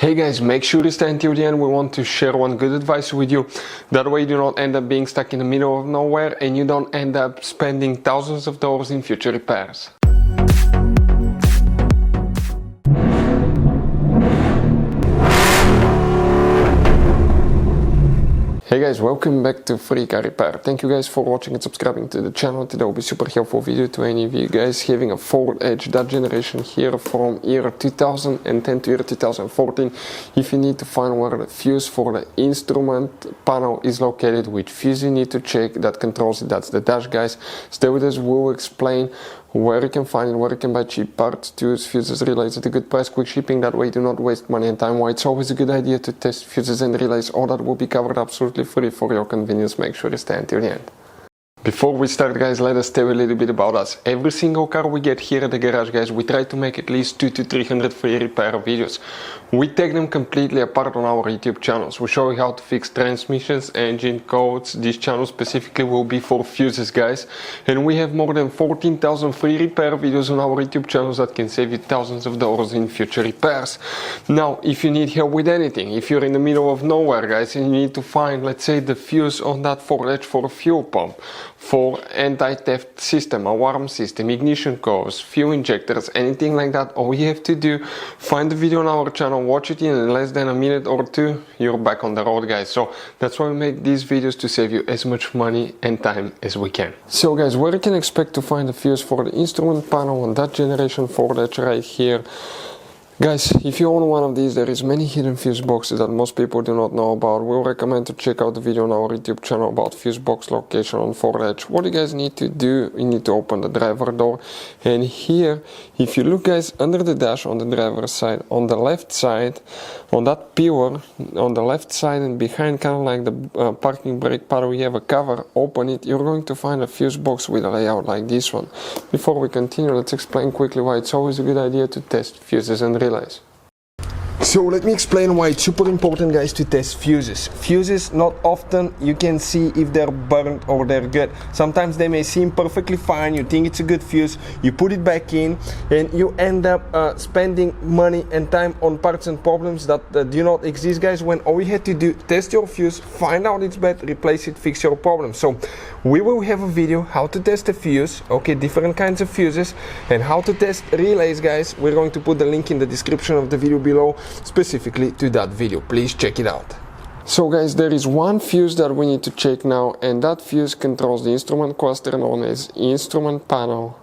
Hey guys, make sure to stay until the end. We want to share one good advice with you. That way you do not end up being stuck in the middle of nowhere and you don't end up spending thousands of dollars in future repairs. Hey guys, welcome back to Free Car Repair. Thank you guys for watching and subscribing to the channel. Today will be super helpful video to any of you guys having a Ford Edge, that generation here from year 2010 to year 2014. If you need to find where the fuse for the instrument panel is located, which fuse you need to check that controls it, that's the dash, guys. Stay with us, we'll explain where you can find it, where you can buy cheap parts, tools, fuses, relays at a good price, quick shipping. That way you do not waste money and time. Why it's always a good idea to test fuses and relays. All that will be covered absolutely free for your convenience. Make sure you stay until the end. Before we start, guys, let us tell you a little bit about us. Every single car we get here at the garage, guys, we try to make at least 200 to 300 free repair videos. We take them completely apart on our YouTube channels. We show you how to fix transmissions, engine codes. This channel specifically will be for fuses, guys. And we have more than 14,000 free repair videos on our YouTube channels that can save you thousands of dollars in future repairs. Now, if you need help with anything, if you're in the middle of nowhere, guys, and you need to find, let's say, the fuse on that Ford Edge for a fuel pump, for anti-theft system, alarm system, ignition codes, fuel injectors, anything like that, all you have to do, find the video on our channel, watch it in less than a minute or two, you're back on the road, guys. So that's why we make these videos, to save you as much money and time as we can. So guys, where you can expect to find the fuse for the instrument panel on that generation Ford Edge right here. Guys, if you own one of these, there is many hidden fuse boxes that most people do not know about. We'll recommend to check out the video on our YouTube channel about fuse box location on Ford Edge. What you guys need to do, you need to open the driver door, and here, if you look, guys, under the dash on the driver's side, on the left side, on that pillar, on the left side and behind, kind of like the parking brake paddle, you have a cover. Open it, you're going to find a fuse box with a layout like this one. Before we continue, let's explain quickly why it's always a good idea to test fuses and relays. So let me explain why it's super important, guys, to test fuses. Fuses, not often you can see if they're burnt or they're good. Sometimes they may seem perfectly fine, you think it's a good fuse, you put it back in and you end up spending money and time on parts and problems that do not exist, guys, when all you had to do, test your fuse, find out it's bad, replace it, fix your problem. So we will have a video how to test a fuse, okay, different kinds of fuses, and how to test relays, guys. We're going to put the link in the description of the video below, specifically to that video. Please check it out. So guys, there is one fuse that we need to check now, and that fuse controls the instrument cluster known as instrument panel.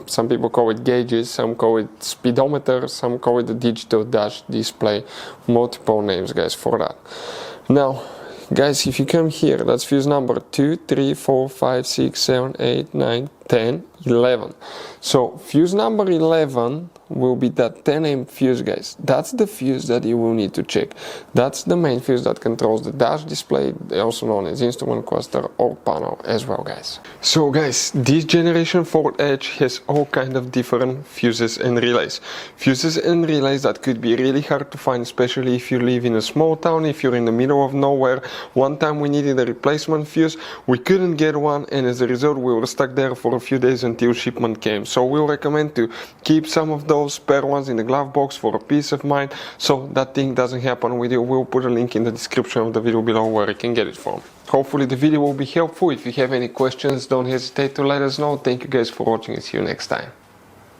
Some people call it gauges, some call it speedometer, some call it the digital dash display. Multiple names, guys, for that. Now guys, if you come here, that's fuse number 2, 3, 4, 5, 6, 7, 8, 9, 10, 11. So fuse number 11 will be that 10 amp fuse, guys. That's the fuse that you will need to check. That's the main fuse that controls the dash display, also known as instrument cluster or panel as well, guys. So guys, this generation Ford Edge has all kind of different fuses and relays. Fuses and relays that could be really hard to find, especially if you live in a small town, if you're in the middle of nowhere. One time we needed a replacement fuse, we couldn't get one, and as a result we were stuck there for a few days until shipment came. So we'll recommend to keep some of those spare ones in the glove box for a peace of mind, so that thing doesn't happen with you. We'll put a link in the description of the video below where you can get it from. Hopefully the video will be helpful. If you have any questions, don't hesitate to let us know. Thank you guys for watching and see you next time.